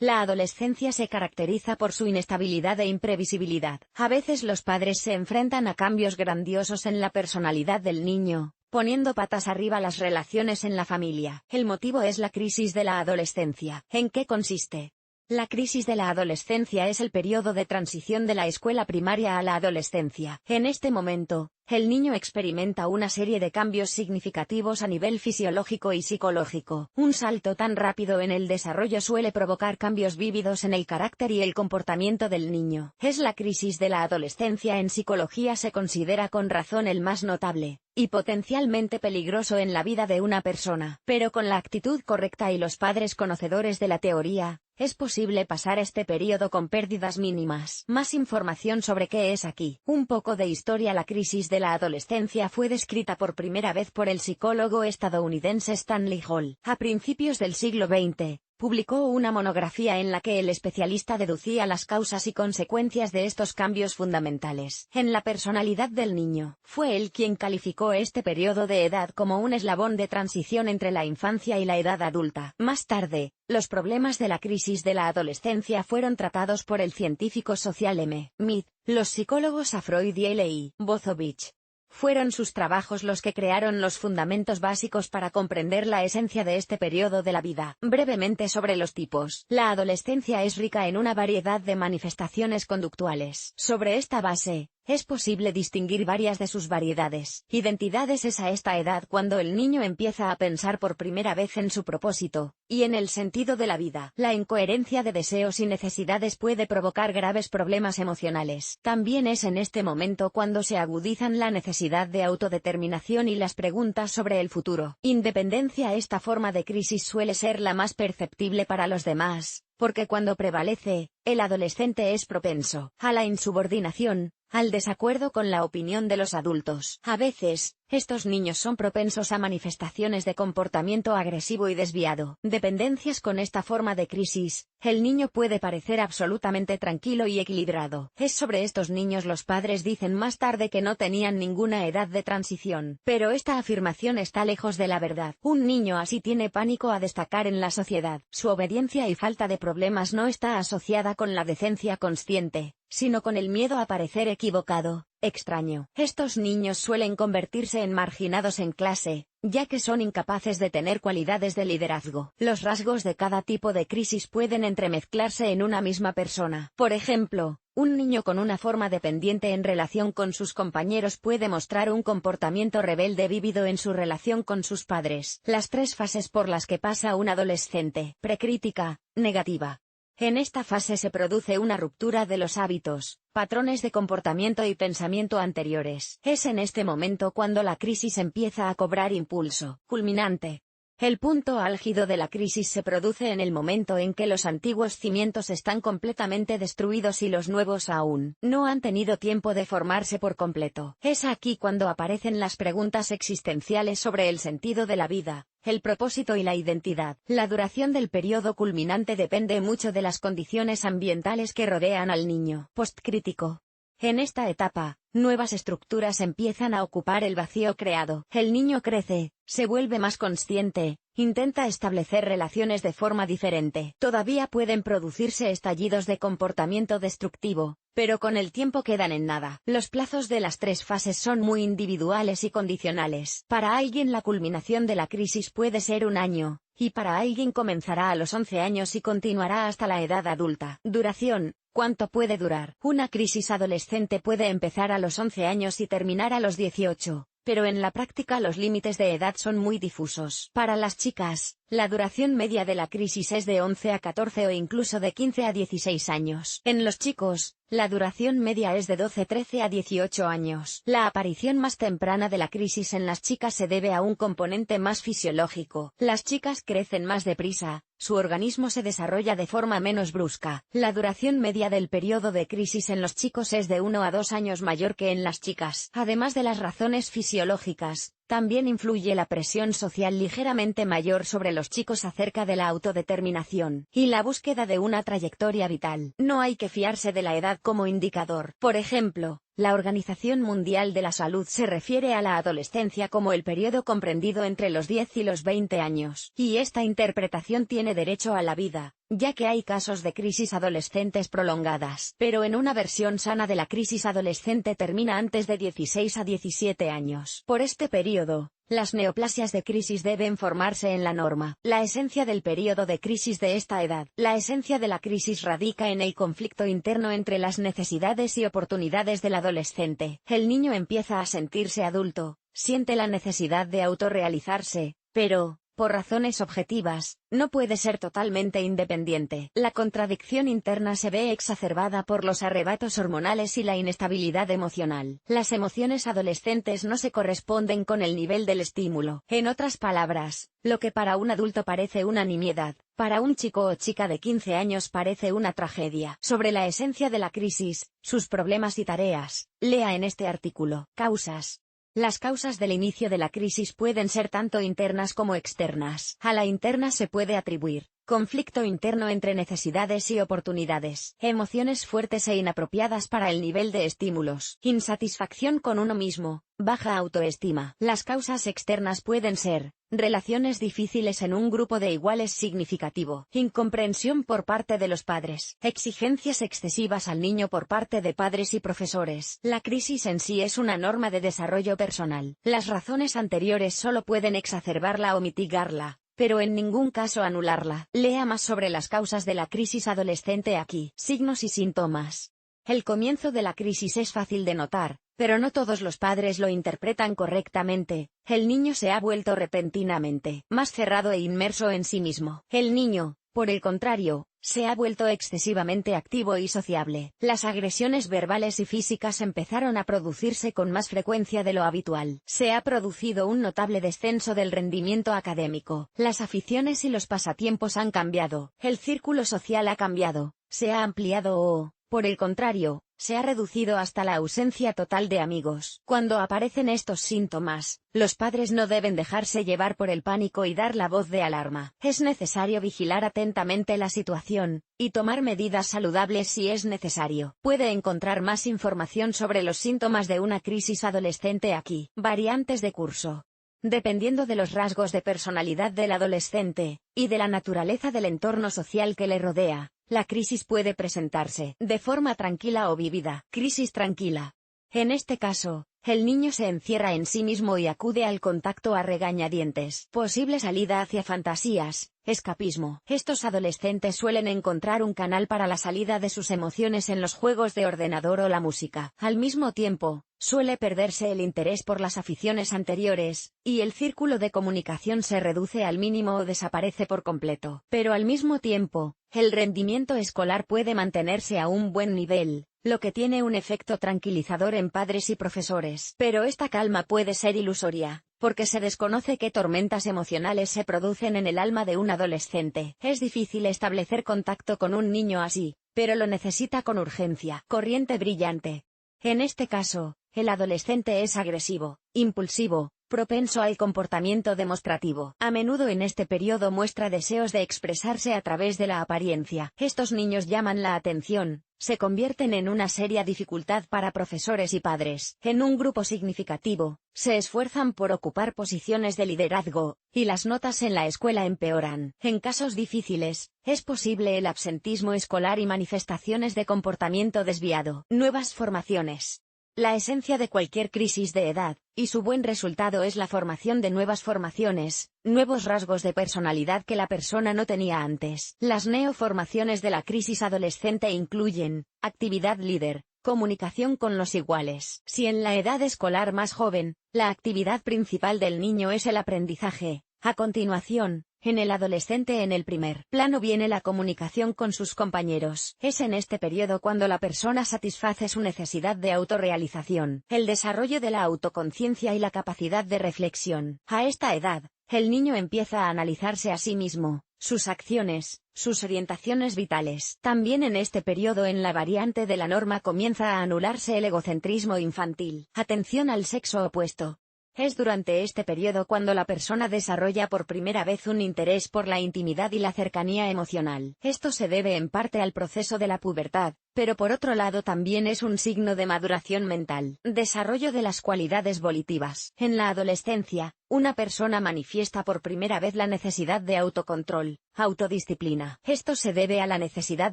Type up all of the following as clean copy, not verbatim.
La adolescencia se caracteriza por su inestabilidad e imprevisibilidad. A veces los padres se enfrentan a cambios grandiosos en la personalidad del niño, poniendo patas arriba las relaciones en la familia. El motivo es la crisis de la adolescencia. ¿En qué consiste? La crisis de la adolescencia es el periodo de transición de la escuela primaria a la adolescencia. En este momento, el niño experimenta una serie de cambios significativos a nivel fisiológico y psicológico. Un salto tan rápido en el desarrollo suele provocar cambios vívidos en el carácter y el comportamiento del niño. Es la crisis de la adolescencia. En psicología se considera con razón el más notable y potencialmente peligroso en la vida de una persona. Pero con la actitud correcta y los padres conocedores de la teoría, es posible pasar este periodo con pérdidas mínimas. Más información sobre qué es aquí. Un poco de historia. La crisis de la adolescencia fue descrita por primera vez por el psicólogo estadounidense Stanley Hall. A principios del siglo XX, publicó una monografía en la que el especialista deducía las causas y consecuencias de estos cambios fundamentales en la personalidad del niño. Fue él quien calificó este periodo de edad como un eslabón de transición entre la infancia y la edad adulta. Más tarde, los problemas de la crisis de la adolescencia fueron tratados por el científico social M. Mead, los psicólogos a Freud y L. I. Bozovich. Fueron sus trabajos los que crearon los fundamentos básicos para comprender la esencia de este periodo de la vida. Brevemente sobre los tipos. La adolescencia es rica en una variedad de manifestaciones conductuales. Sobre esta base, es posible distinguir varias de sus variedades. Identidades. Es a esta edad cuando el niño empieza a pensar por primera vez en su propósito, y en el sentido de la vida. La incoherencia de deseos y necesidades puede provocar graves problemas emocionales. También es en este momento cuando se agudizan la necesidad de autodeterminación y las preguntas sobre el futuro. Independencia. Esta forma de crisis suele ser la más perceptible para los demás, porque cuando prevalece, el adolescente es propenso a la insubordinación, al desacuerdo con la opinión de los adultos. A veces, estos niños son propensos a manifestaciones de comportamiento agresivo y desviado. Dependencias. Con esta forma de crisis, el niño puede parecer absolutamente tranquilo y equilibrado. Es sobre estos niños los padres dicen más tarde que no tenían ninguna edad de transición. Pero esta afirmación está lejos de la verdad. Un niño así tiene pánico a destacar en la sociedad. Su obediencia y falta de problemas no está asociada con la decencia consciente, sino con el miedo a parecer equivocado, extraño. Estos niños suelen convertirse en marginados en clase, ya que son incapaces de tener cualidades de liderazgo. Los rasgos de cada tipo de crisis pueden entremezclarse en una misma persona. Por ejemplo, un niño con una forma dependiente en relación con sus compañeros puede mostrar un comportamiento rebelde vívido en su relación con sus padres. Las tres fases por las que pasa un adolescente. Precrítica, negativa. En esta fase se produce una ruptura de los hábitos, patrones de comportamiento y pensamiento anteriores. Es en este momento cuando la crisis empieza a cobrar impulso. Culminante. El punto álgido de la crisis se produce en el momento en que los antiguos cimientos están completamente destruidos y los nuevos aún no han tenido tiempo de formarse por completo. Es aquí cuando aparecen las preguntas existenciales sobre el sentido de la vida, el propósito y la identidad. La duración del periodo culminante depende mucho de las condiciones ambientales que rodean al niño. Postcrítico. En esta etapa, nuevas estructuras empiezan a ocupar el vacío creado. El niño crece, se vuelve más consciente, intenta establecer relaciones de forma diferente. Todavía pueden producirse estallidos de comportamiento destructivo, pero con el tiempo quedan en nada. Los plazos de las tres fases son muy individuales y condicionales. Para alguien la culminación de la crisis puede ser un año, y para alguien comenzará a los 11 años y continuará hasta la edad adulta. Duración. ¿Cuánto puede durar? Una crisis adolescente puede empezar a los 11 años y terminar a los 18, pero en la práctica los límites de edad son muy difusos. Para las chicas, la duración media de la crisis es de 11 a 14 o incluso de 15 a 16 años. En los chicos, la duración media es de 12-13 a 18 años. La aparición más temprana de la crisis en las chicas se debe a un componente más fisiológico. Las chicas crecen más deprisa, su organismo se desarrolla de forma menos brusca. La duración media del periodo de crisis en los chicos es de 1 a 2 años mayor que en las chicas. Además de las razones fisiológicas, también influye la presión social ligeramente mayor sobre los chicos acerca de la autodeterminación y la búsqueda de una trayectoria vital. No hay que fiarse de la edad como indicador. Por ejemplo, La Organización Mundial de la Salud se refiere a la adolescencia como el periodo comprendido entre los 10 y los 20 años, y esta interpretación tiene derecho a la vida, ya que hay casos de crisis adolescentes prolongadas, pero en una versión sana de la crisis adolescente termina antes de 16 a 17 años. Por este periodo, las neoplasias de crisis deben formarse en la norma. La esencia del periodo de crisis de esta edad. La esencia de la crisis radica en el conflicto interno entre las necesidades y oportunidades del adolescente. El niño empieza a sentirse adulto, siente la necesidad de autorrealizarse, pero, por razones objetivas, no puede ser totalmente independiente. La contradicción interna se ve exacerbada por los arrebatos hormonales y la inestabilidad emocional. Las emociones adolescentes no se corresponden con el nivel del estímulo. En otras palabras, lo que para un adulto parece una nimiedad, para un chico o chica de 15 años parece una tragedia. Sobre la esencia de la crisis, sus problemas y tareas, lea en este artículo. Causas. Las causas del inicio de la crisis pueden ser tanto internas como externas. A la interna se puede atribuir conflicto interno entre necesidades y oportunidades, emociones fuertes e inapropiadas para el nivel de estímulos, insatisfacción con uno mismo, baja autoestima. Las causas externas pueden ser relaciones difíciles en un grupo de iguales significativo, incomprensión por parte de los padres, exigencias excesivas al niño por parte de padres y profesores. La crisis en sí es una norma de desarrollo personal. Las razones anteriores solo pueden exacerbarla o mitigarla, pero en ningún caso anularla. Lea más sobre las causas de la crisis adolescente aquí. Signos y síntomas. El comienzo de la crisis es fácil de notar, pero no todos los padres lo interpretan correctamente. El niño se ha vuelto repentinamente más cerrado e inmerso en sí mismo. El niño, por el contrario, se ha vuelto excesivamente activo y sociable. Las agresiones verbales y físicas empezaron a producirse con más frecuencia de lo habitual. Se ha producido un notable descenso del rendimiento académico. Las aficiones y los pasatiempos han cambiado. El círculo social ha cambiado, se ha ampliado o, por el contrario, se ha reducido hasta la ausencia total de amigos. Cuando aparecen estos síntomas, los padres no deben dejarse llevar por el pánico y dar la voz de alarma. Es necesario vigilar atentamente la situación, y tomar medidas saludables si es necesario. Puede encontrar más información sobre los síntomas de una crisis adolescente aquí. Variantes de curso. Dependiendo de los rasgos de personalidad del adolescente, y de la naturaleza del entorno social que le rodea, la crisis puede presentarse de forma tranquila o vívida. Crisis tranquila. En este caso, el niño se encierra en sí mismo y acude al contacto a regañadientes. Posible salida hacia fantasías, escapismo. Estos adolescentes suelen encontrar un canal para la salida de sus emociones en los juegos de ordenador o la música. Al mismo tiempo, suele perderse el interés por las aficiones anteriores, y el círculo de comunicación se reduce al mínimo o desaparece por completo. Pero al mismo tiempo, el rendimiento escolar puede mantenerse a un buen nivel, lo que tiene un efecto tranquilizador en padres y profesores. Pero esta calma puede ser ilusoria, porque se desconoce qué tormentas emocionales se producen en el alma de un adolescente. Es difícil establecer contacto con un niño así, pero lo necesita con urgencia. Corriente brillante. En este caso, el adolescente es agresivo, impulsivo, propenso al comportamiento demostrativo. A menudo en este periodo muestra deseos de expresarse a través de la apariencia. Estos niños llaman la atención, se convierten en una seria dificultad para profesores y padres. En un grupo significativo, se esfuerzan por ocupar posiciones de liderazgo, y las notas en la escuela empeoran. En casos difíciles, es posible el absentismo escolar y manifestaciones de comportamiento desviado. Nuevas formaciones. La esencia de cualquier crisis de edad, y su buen resultado es la formación de nuevas formaciones, nuevos rasgos de personalidad que la persona no tenía antes. Las neoformaciones de la crisis adolescente incluyen actividad líder, comunicación con los iguales. Si en la edad escolar más joven, la actividad principal del niño es el aprendizaje, a continuación, en el adolescente en el primer plano viene la comunicación con sus compañeros. Es en este periodo cuando la persona satisface su necesidad de autorrealización, el desarrollo de la autoconciencia y la capacidad de reflexión. A esta edad, el niño empieza a analizarse a sí mismo, sus acciones, sus orientaciones vitales. También en este periodo en la variante de la norma comienza a anularse el egocentrismo infantil. Atención al sexo opuesto. Es durante este periodo cuando la persona desarrolla por primera vez un interés por la intimidad y la cercanía emocional. Esto se debe en parte al proceso de la pubertad, pero por otro lado también es un signo de maduración mental. Desarrollo de las cualidades volitivas. En la adolescencia, una persona manifiesta por primera vez la necesidad de autocontrol, autodisciplina. Esto se debe a la necesidad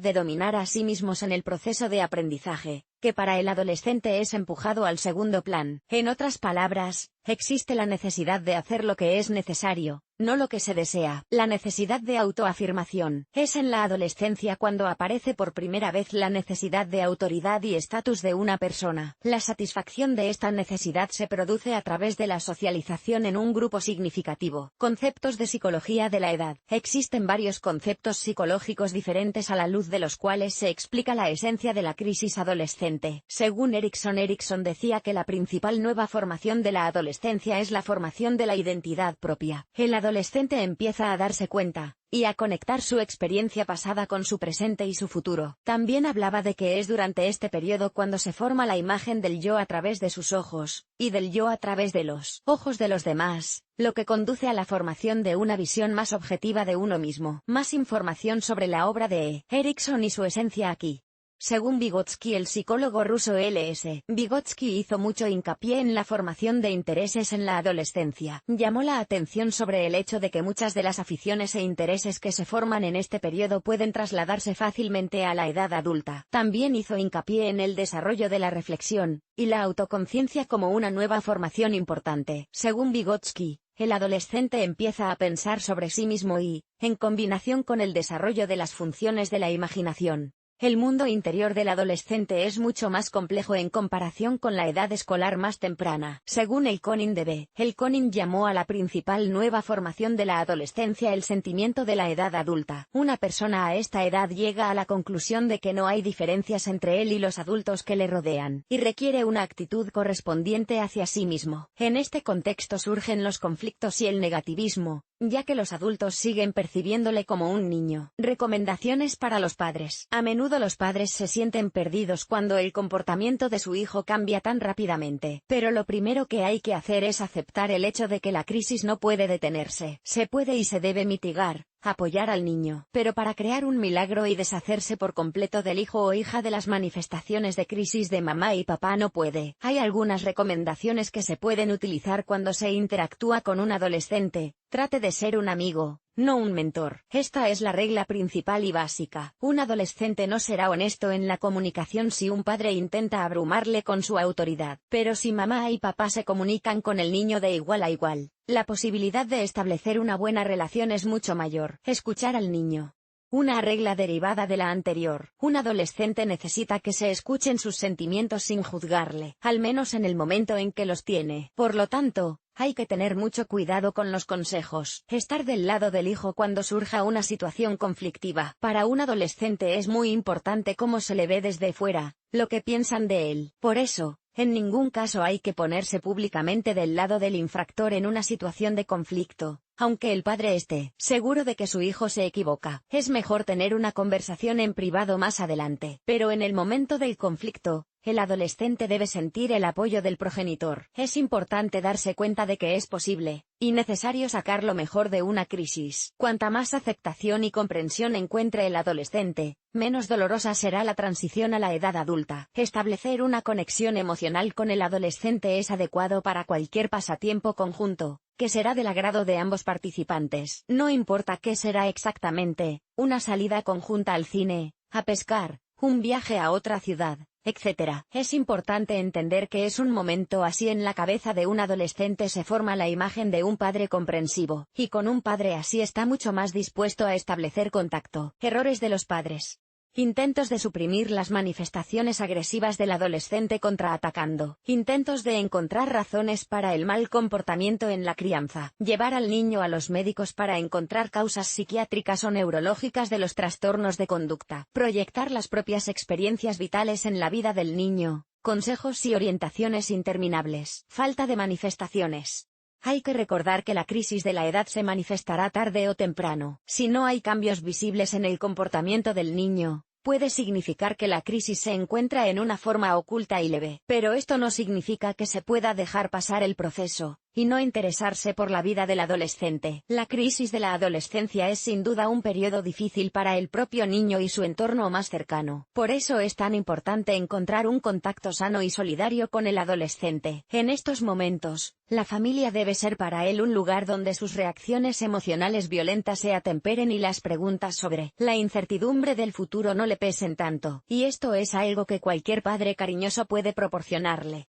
de dominar a sí mismos en el proceso de aprendizaje, que para el adolescente es empujado al segundo plan. En otras palabras, existe la necesidad de hacer lo que es necesario, no lo que se desea. La necesidad de autoafirmación. Es en la adolescencia cuando aparece por primera vez la necesidad de autoridad y estatus de una persona. La satisfacción de esta necesidad se produce a través de la socialización en un grupo significativo. Conceptos de psicología de la edad. Existen varios conceptos psicológicos diferentes a la luz de los cuales se explica la esencia de la crisis adolescente. Según Erickson decía que la principal nueva formación de la adolescencia es la formación de la identidad propia. El adolescente empieza a darse cuenta, y a conectar su experiencia pasada con su presente y su futuro. También hablaba de que es durante este periodo cuando se forma la imagen del yo a través de sus ojos, y del yo a través de los ojos de los demás, lo que conduce a la formación de una visión más objetiva de uno mismo. Más información sobre la obra de Erickson y su esencia aquí. Según Vygotsky, el psicólogo ruso L.S. Vygotsky hizo mucho hincapié en la formación de intereses en la adolescencia. Llamó la atención sobre el hecho de que muchas de las aficiones e intereses que se forman en este periodo pueden trasladarse fácilmente a la edad adulta. También hizo hincapié en el desarrollo de la reflexión y la autoconciencia como una nueva formación importante. Según Vygotsky, el adolescente empieza a pensar sobre sí mismo y, en combinación con el desarrollo de las funciones de la imaginación, el mundo interior del adolescente es mucho más complejo en comparación con la edad escolar más temprana. Según Elkonin D.B., Elkonin llamó a la principal nueva formación de la adolescencia el sentimiento de la edad adulta. Una persona a esta edad llega a la conclusión de que no hay diferencias entre él y los adultos que le rodean, y requiere una actitud correspondiente hacia sí mismo. En este contexto surgen los conflictos y el negativismo, ya que los adultos siguen percibiéndole como un niño. Recomendaciones para los padres. A menudo los padres se sienten perdidos cuando el comportamiento de su hijo cambia tan rápidamente. Pero lo primero que hay que hacer es aceptar el hecho de que la crisis no puede detenerse. Se puede y se debe mitigar, apoyar al niño. Pero para crear un milagro y deshacerse por completo del hijo o hija de las manifestaciones de crisis de mamá y papá no puede. Hay algunas recomendaciones que se pueden utilizar cuando se interactúa con un adolescente. Trate de ser un amigo, no un mentor. Esta es la regla principal y básica. Un adolescente no será honesto en la comunicación si un padre intenta abrumarle con su autoridad. Pero si mamá y papá se comunican con el niño de igual a igual, la posibilidad de establecer una buena relación es mucho mayor. Escuchar al niño. Una regla derivada de la anterior. Un adolescente necesita que se escuchen sus sentimientos sin juzgarle, al menos en el momento en que los tiene. Por lo tanto, hay que tener mucho cuidado con los consejos. Estar del lado del hijo cuando surja una situación conflictiva. Para un adolescente es muy importante cómo se le ve desde fuera, lo que piensan de él. Por eso, en ningún caso hay que ponerse públicamente del lado del infractor en una situación de conflicto, aunque el padre esté seguro de que su hijo se equivoca. Es mejor tener una conversación en privado más adelante. Pero en el momento del conflicto, el adolescente debe sentir el apoyo del progenitor. Es importante darse cuenta de que es posible y necesario sacar lo mejor de una crisis. Cuanta más aceptación y comprensión encuentre el adolescente, menos dolorosa será la transición a la edad adulta. Establecer una conexión emocional con el adolescente es adecuado para cualquier pasatiempo conjunto, que será del agrado de ambos participantes. No importa qué será exactamente, una salida conjunta al cine, a pescar, un viaje a otra ciudad, etc. Es importante entender que es un momento así en la cabeza de un adolescente se forma la imagen de un padre comprensivo, y con un padre así está mucho más dispuesto a establecer contacto. Errores de los padres. Intentos de suprimir las manifestaciones agresivas del adolescente contraatacando. Intentos de encontrar razones para el mal comportamiento en la crianza. Llevar al niño a los médicos para encontrar causas psiquiátricas o neurológicas de los trastornos de conducta. Proyectar las propias experiencias vitales en la vida del niño. Consejos y orientaciones interminables. Falta de manifestaciones. Hay que recordar que la crisis de la edad se manifestará tarde o temprano. Si no hay cambios visibles en el comportamiento del niño, puede significar que la crisis se encuentra en una forma oculta y leve. Pero esto no significa que se pueda dejar pasar el proceso. y no interesarse por la vida del adolescente. La crisis de la adolescencia es sin duda un periodo difícil para el propio niño y su entorno más cercano. Por eso es tan importante encontrar un contacto sano y solidario con el adolescente. En estos momentos, la familia debe ser para él un lugar donde sus reacciones emocionales violentas se atemperen y las preguntas sobre la incertidumbre del futuro no le pesen tanto. Y esto es algo que cualquier padre cariñoso puede proporcionarle.